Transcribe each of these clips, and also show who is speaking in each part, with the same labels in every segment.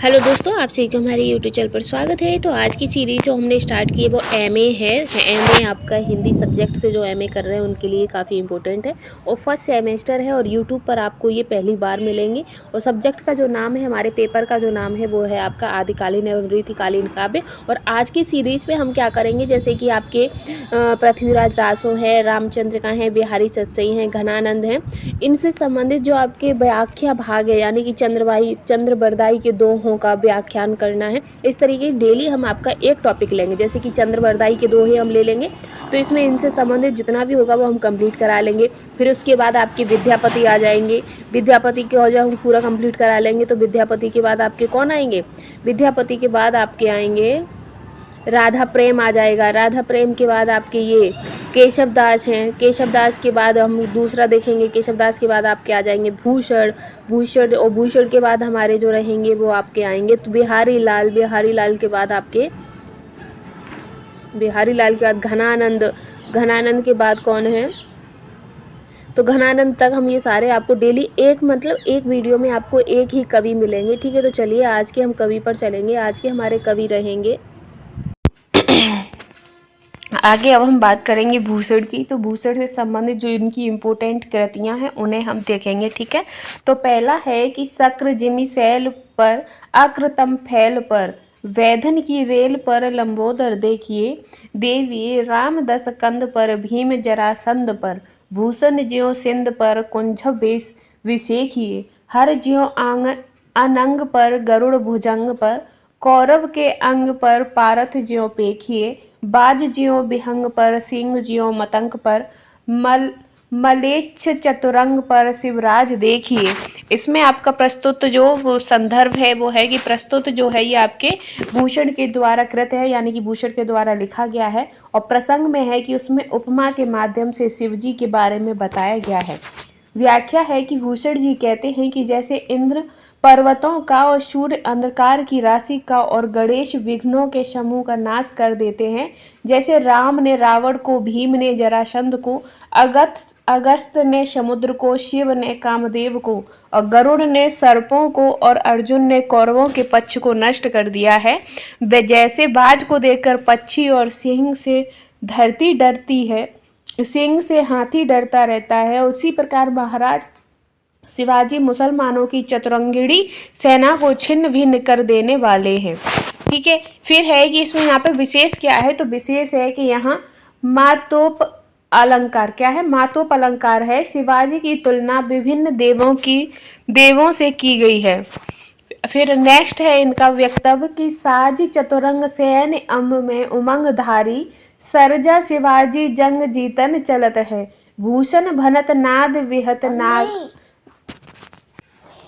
Speaker 1: Hello दोस्तों, आप सभी का हमारे यूट्यूब चैनल पर स्वागत है। तो आज की सीरीज जो हमने स्टार्ट की है वो एमए है। एमए आपका हिंदी सब्जेक्ट से जो एमए कर रहे हैं उनके लिए काफ़ी इंपॉर्टेंट है और फर्स्ट सेमेस्टर है और यूट्यूब पर आपको ये पहली बार मिलेंगे। और सब्जेक्ट का जो नाम है, हमारे पेपर का जो नाम है वो है आपका आदिकालीन एवं रीतिकालीन काव्य। और आज की सीरीज़ में हम क्या करेंगे, जैसे कि आपके पृथ्वीराज रासो है, रामचंद्र का है, बिहारी सतसई हैं, घनानंद हैं, इनसे संबंधित जो आपके व्याख्या भाग है, यानी कि चंद्रबरदाई के दोहों का व्याख्यान करना है। इस तरीके डेली हम आपका एक टॉपिक लेंगे, जैसे कि चंद्रबरदाई के दोहे हम ले लेंगे तो इसमें इनसे संबंधित जितना भी होगा वो हम कंप्लीट करा लेंगे। फिर उसके बाद आपके विद्यापति आ जाएंगे, विद्यापति को जब हम पूरा कंप्लीट करा लेंगे तो विद्यापति के बाद आपके कौन आएंगे, विद्यापति के बाद आपके आएंगे राधा प्रेम आ जाएगा। राधा प्रेम के बाद आपके ये केशव दास हैं, केशव दास के बाद हम दूसरा देखेंगे, केशव दास के बाद आपके आ जाएंगे भूषण, और भूषण के बाद हमारे जो रहेंगे वो आपके आएंगे तो बिहारी लाल, बिहारी लाल के बाद घनानंद, घनानंद के बाद कौन है, तो घनानंद तक हम ये सारे आपको डेली एक वीडियो में आपको एक ही कवि मिलेंगे। ठीक है, तो चलिए आज के हम कवि पर चलेंगे। आज के हमारे कवि रहेंगे आगे। अब हम बात करेंगे भूषण की। तो भूषण से संबंधित जो इनकी इम्पोर्टेंट कृतियां हैं उन्हें हम देखेंगे। ठीक है, तो पहला है कि शक्र जिमि शैल पर, अकृतम फैल पर, वैधन की रेल पर लंबोदर देखिए, देवी राम दस कंद पर, भीम जरासंध पर, भूषण ज्यों सिंध पर, कुंजभ विशेखिए, हर ज्यों अनंग पर, गरुड़ भुजंग पर, कौरव के अंग पर, पारथ ज्यों पेखिए, बाज ज्यों विहंग पर, सिंह ज्यों मतंग पर, मलेच्छ चतुरंग पर, शिवराज देखिए। इसमें आपका प्रस्तुत जो संदर्भ है वो है कि प्रस्तुत जो है ये आपके भूषण के द्वारा कृत है, यानी कि भूषण के द्वारा लिखा गया है। और प्रसंग में है कि उसमें उपमा के माध्यम से शिवजी के बारे में बताया गया है। व्याख्या है कि भूषण जी कहते हैं कि जैसे इंद्र पर्वतों का और सूर्य अंधकार की राशि का और गणेश विघ्नों के समूह का नाश कर देते हैं, जैसे राम ने रावण को, भीम ने जरासंध को, अगस्त ने समुद्र को, शिव ने कामदेव को, और गरुड़ ने सर्पों को, और अर्जुन ने कौरवों के पक्ष को नष्ट कर दिया है। वे जैसे बाज को देखकर पक्षी और सिंह से धरती डरती है, सिंह से हाथी डरता रहता है, उसी प्रकार महाराज शिवाजी मुसलमानों की चतुरंगिणी सेना को छिन्न भिन्न कर देने वाले हैं। ठीक है, फिर है कि इसमें यहाँ पे विशेष क्या है, तो विशेष है कि यहाँ मातोप अलंकार, क्या है, मातोप अलंकार है। शिवाजी की तुलना विभिन्न देवों से की गई है। फिर नेक्स्ट है इनका वक्तव्य कि साज चतुरंग सैन्य अम्ब में उमंग धारी, सरजा शिवाजी जंग जीतन चलत है, भूषण भनत नाद विहत नाग,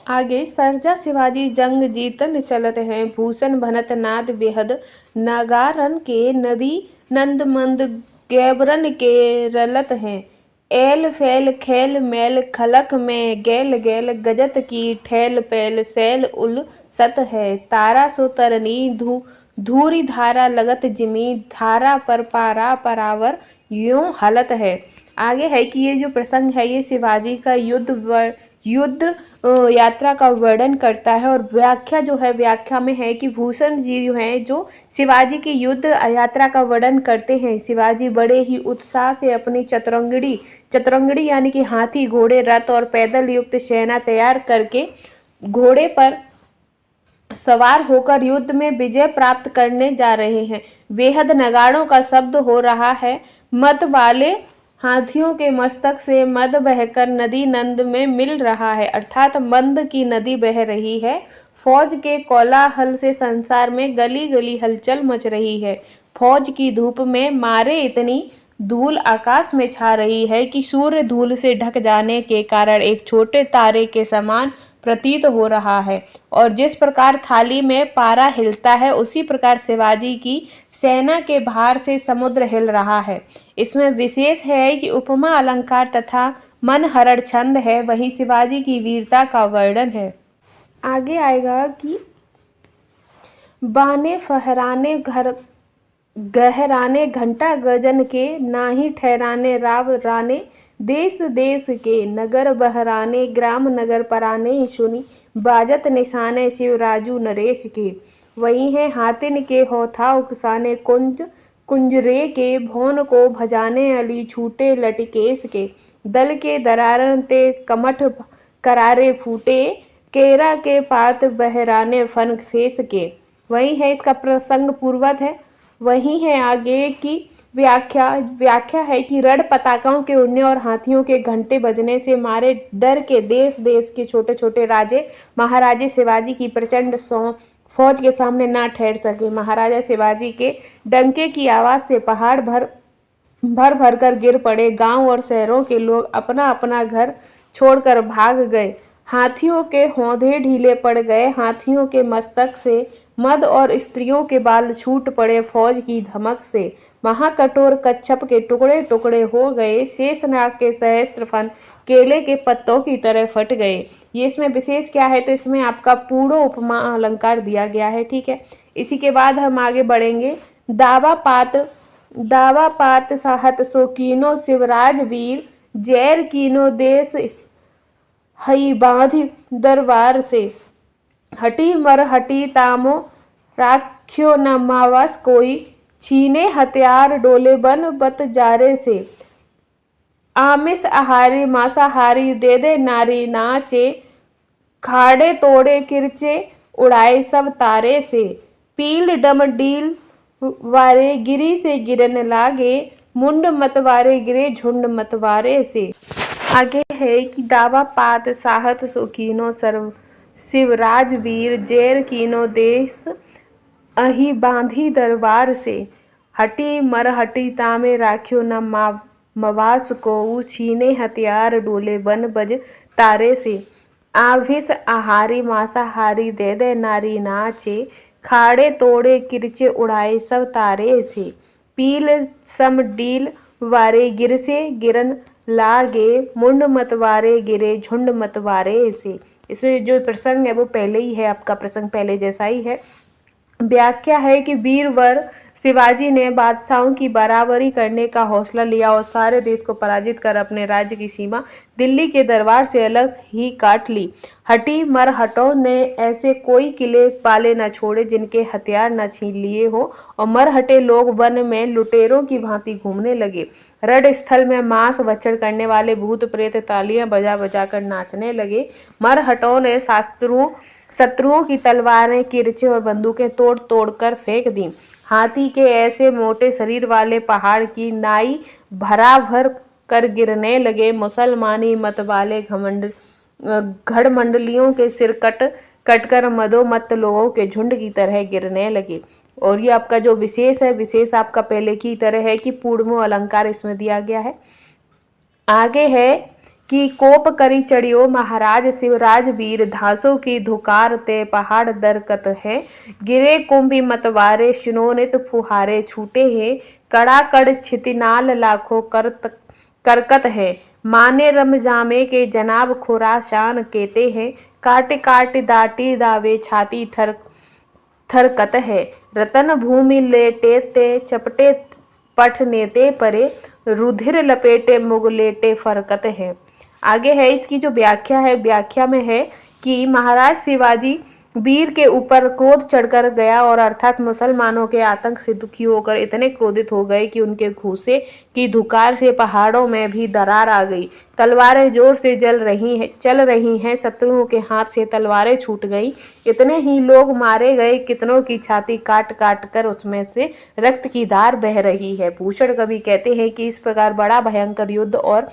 Speaker 1: आगे सरजा शिवाजी जंग जीतन चलत हैं, भूषण भनत नाद बेहद, नागारन के नदी नंद मंद गैबरन के रलत हैं, एल फैल खेल मेल खलक में गैल गैल, गजत की ठेल पैल सैल उल सत है, तारा सो तरनी धूरी धारा लगत जिमी, धारा पर पारा परावर यूं हलत है। आगे है कि ये जो प्रसंग है ये शिवाजी का युद्ध यात्रा का वर्णन करता है। और व्याख्या जो है, व्याख्या में है कि भूषण जी जो हैं जो शिवाजी की युद्ध यात्रा का वर्णन करते हैं। शिवाजी बड़े ही उत्साह से अपनी चतुरंगड़ी यानी कि हाथी, घोड़े, रथ और पैदल युक्त सेना तैयार करके घोड़े पर सवार होकर युद्ध में विजय प्राप्त करने जा रहे हैं। बेहद नगाड़ों का शब्द हो रहा है, मत वाले हाथियों के मस्तक से मद बहकर नदी नंद में मिल रहा है, अर्थात मंद की नदी बह रही है। फौज के कोलाहल से संसार में गली गली हलचल मच रही है। फौज की धूप में मारे इतनी धूल आकाश में छा रही है कि सूर्य धूल से ढक जाने के कारण एक छोटे तारे के समान प्रतीत हो रहा है। और जिस प्रकार थाली में पारा हिलता है उसी प्रकार शिवाजी की सेना के भार से समुद्र हिल रहा है। इसमें विशेष है कि उपमा अलंकार तथा मनहरण छंद है, वहीं शिवाजी की वीरता का वर्णन है। आगे आएगा कि बाने फहराने गहराने घंटा गजन के, नाही ठहराने राव राने, देश देश के नगर बहराने, ग्राम नगर पराने सुनी, बाजत निशाने शिवराजू नरेश के। वही है हातिन के होथा उकसाने कुंज कुंजरे के। भौन को भजाने अली छूटे लटिकेश के। दल के दरारन ते कमठ करारे फूटे। केरा के पात बहराने फन फेस के। वही है इसका प्रसंग पूर्वत है। वही है आगे की व्याख्या है कि रण पताकाओं के उड़ने और हाथियों के घंटे बजने से मारे डर के देश देश के छोटे छोटे राजे महाराजे शिवाजी की प्रचंड फौज के सामने ना ठहर सके। महाराजा शिवाजी के डंके की आवाज से पहाड़ भर कर गिर पड़े। गांव और शहरों के लोग अपना अपना घर छोड़कर भाग गए। हाथियों के होंठे ढीले पड़ गए। हाथियों के मस्तक से मद और स्त्रियों के बाल छूट पड़े फौज की धमक से। महाकठोर कच्छप के टुकड़े टुकड़े हो गए। शेषनाग के सहस्त्र फन केले के पत्तों की तरह फट गए। ये इसमें विशेष क्या है, तो इसमें आपका पूर्व उपमा अलंकार दिया गया है। ठीक है, इसी के बाद हम आगे बढ़ेंगे। दावा पात साहत सो कीनो शिवराज वीर। जैर कीनो देश हई बांधी दरबार से। हटी मर हटी तामो राख्यो न मावस कोई। छीने हथियार डोले बन बत जारे से। आमिष आहारी मांसाहारी दे दे नारी नाचे। खाड़े तोड़े किरचे उड़ाए सब तारे से। पील डम डील वारे गिरी से गिरन लागे। मुंड मतवारे गिरे झुंड मतवारे से। आगे है कि दावा पात साहत सुकीनो सर्व शिवराज वीर। जैर कीनो देश अहि बांधी दरबार से। हटी मर हटी तामे राख्यो न मवास को। छीने हथियार डोले बन बज तारे से। आभिस आहारी मांसाहारी दे दे नारी नाचे। खाड़े तोड़े किरचे उड़ाए सब तारे से। पील सम डील वारे गिर से गिरन लागे। मुंड मतवारे गिरे झुंड मतवारे से। इसमें जो प्रसंग है वो पहले ही है, आपका प्रसंग पहले जैसा ही है। व्याख्या है कि वीरवर शिवाजी ने बादशाहों की बराबरी करने का हौसला लिया और सारे देश को पराजित कर अपने राज्य की सीमा दिल्ली के दरबार से अलग ही काट ली। हटी मरहटों ने ऐसे कोई किले पाले न छोड़े जिनके हथियार न छीन लिए हो, और मरहटे लोग वन में लुटेरों की भांति घूमने लगे। रण स्थल में मांस भक्षण करने वाले भूत प्रेत तालियां बजा बजा कर नाचने लगे। मरहटों ने शत्रुओं की तलवारें, किरचे और बंदूकें तोड़ तोड़ कर फेंक दी। हाथी के ऐसे मोटे शरीर वाले पहाड़ की नाई भराभर कर गिरने लगे। मुसलमानी मत वाले घड़मंडलियों के सिर कट कर मदोमत्त लोगों के झुंड की तरह गिरने लगे। और ये आपका जो विशेष है, विशेष आपका पहले की तरह है कि पूर्वो अलंकार इसमें दिया गया है। आगे है कि कोप करी चढ़ियो महाराज शिवराज वीर। धासों की धुकार ते पहाड़ दरकत है। गिरे कुंभी मतवारे शिनोनित फुहारे छूटे हैं। कड़ाकड़ छितिनाल लाखों करकत है। माने रमजामे के जनाब खुराशान केते हैं। काट काट दाटी दावे छाती थरकत है। रतन भूमि लेटे ते चपटे पठ नेते परे। रुधिर लपेटे मुगलेटे फरकत है। आगे है इसकी जो व्याख्या है, व्याख्या में है कि महाराज शिवाजी वीर के ऊपर क्रोध चढ़कर गया और अर्थात मुसलमानों के आतंक से दुखी होकर इतने क्रोधित हो गए कि उनके घूसे की धुकार से पहाड़ों में भी दरार आ गई। तलवारें जोर से चल रही हैं। शत्रुओं के हाथ से तलवारें छूट गई। इतने ही लोग मारे गए, कितनों की छाती काट काट कर उसमें से रक्त की धार बह रही है। भूषण कवि कहते हैं कि इस प्रकार बड़ा भयंकर युद्ध और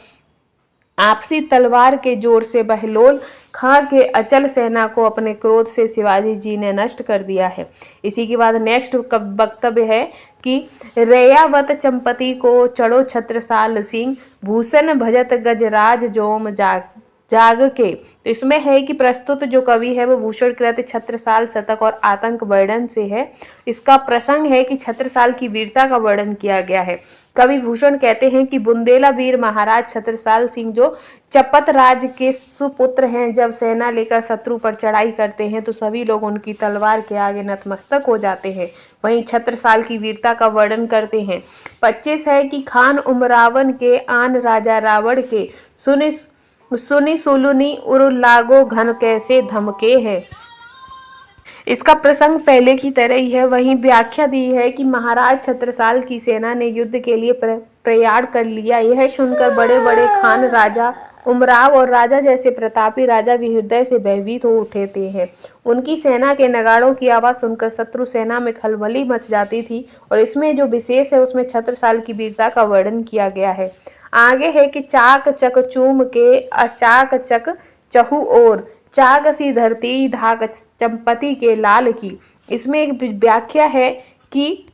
Speaker 1: आपसी तलवार के जोर से बहलोल खां के अचल सेना को अपने क्रोध से शिवाजी जी ने नष्ट कर दिया है। इसी के बाद नेक्स्ट वक्तव्य है कि रेयावत चंपती को चढ़ो छत्रसाल सिंह। भूषण भजत गजराज जोम जाग के। तो इसमें है कि प्रस्तुत जो कवि है वो भूषण कृत छत्रसाल शतक और आतंक वर्णन से है। इसका प्रसंग है कि छत्रसाल की वीरता का वर्णन किया गया है। कवि भूषण कहते हैं कि बुंदेला वीर महाराज छत्रसाल सिंह जो चपत राज के सुपुत्र हैं, जब सेना लेकर शत्रु पर चढ़ाई करते हैं तो सभी लोग उनकी तलवार के आगे नतमस्तक हो जाते हैं। वहीं छत्रसाल की वीरता का वर्णन करते हैं। 25 है कि खान उमरावन के आन राजा रावण के सुनी सुलुनी उर लागो घन कैसे धमके है। इसका प्रसंग पहले की तरह ही है। वहीं व्याख्या दी है कि महाराज छत्रसाल की सेना ने युद्ध के लिए प्रयाण कर लिया। यह सुनकर बड़े बड़े खान राजा उमराव और राजा जैसे प्रतापी राजा भी हृदय से भयभीत हो उठे थे। उनकी सेना के नगाड़ों की आवाज सुनकर शत्रु सेना में खलबली मच जाती थी। और इसमें जो विशेष है उसमें छत्रसाल की वीरता का वर्णन किया गया है। आगे है कि चाक चक चूम के अचाक चक चहु और चाक सी धरती धाक चंपती के लाल की। इसमें एक व्याख्या है कि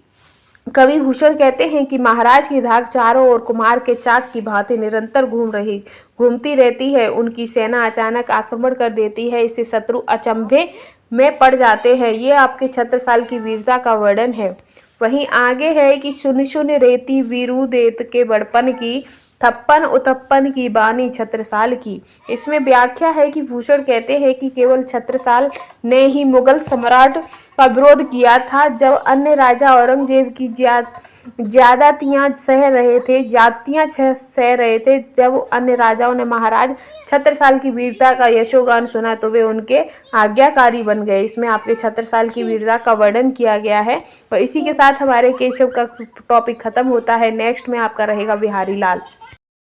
Speaker 1: कवि भूषण कहते हैं कि महाराज की धाक चारों ओर कुम्हार के चाक की भांति निरंतर घूमती रहती है। उनकी सेना अचानक आक्रमण कर देती है, इससे शत्रु अचंभे में पड़ जाते हैं। ये आपके छत्रसाल की वीरता का वर्णन है। वहीं आगे है कि शून्य शून्य रेती वीरू देत के बड़पन की, थप्पन उतप्पन की बानी छत्रसाल की। इसमें व्याख्या है कि भूषण कहते हैं कि केवल छत्रसाल ने ही मुगल सम्राट का विरोध किया था। जब अन्य राजा औरंगजेब की ज्यादतियां सह रहे थे, जब अन्य राजाओं ने महाराज छत्रसाल की वीरता का यशोगान सुना तो वे उनके आज्ञाकारी बन गए। इसमें आपके छत्रसाल की वीरता का वर्णन किया गया है। और इसी के साथ हमारे केशव का टॉपिक खत्म होता है। नेक्स्ट में आपका रहेगा बिहारी लाल।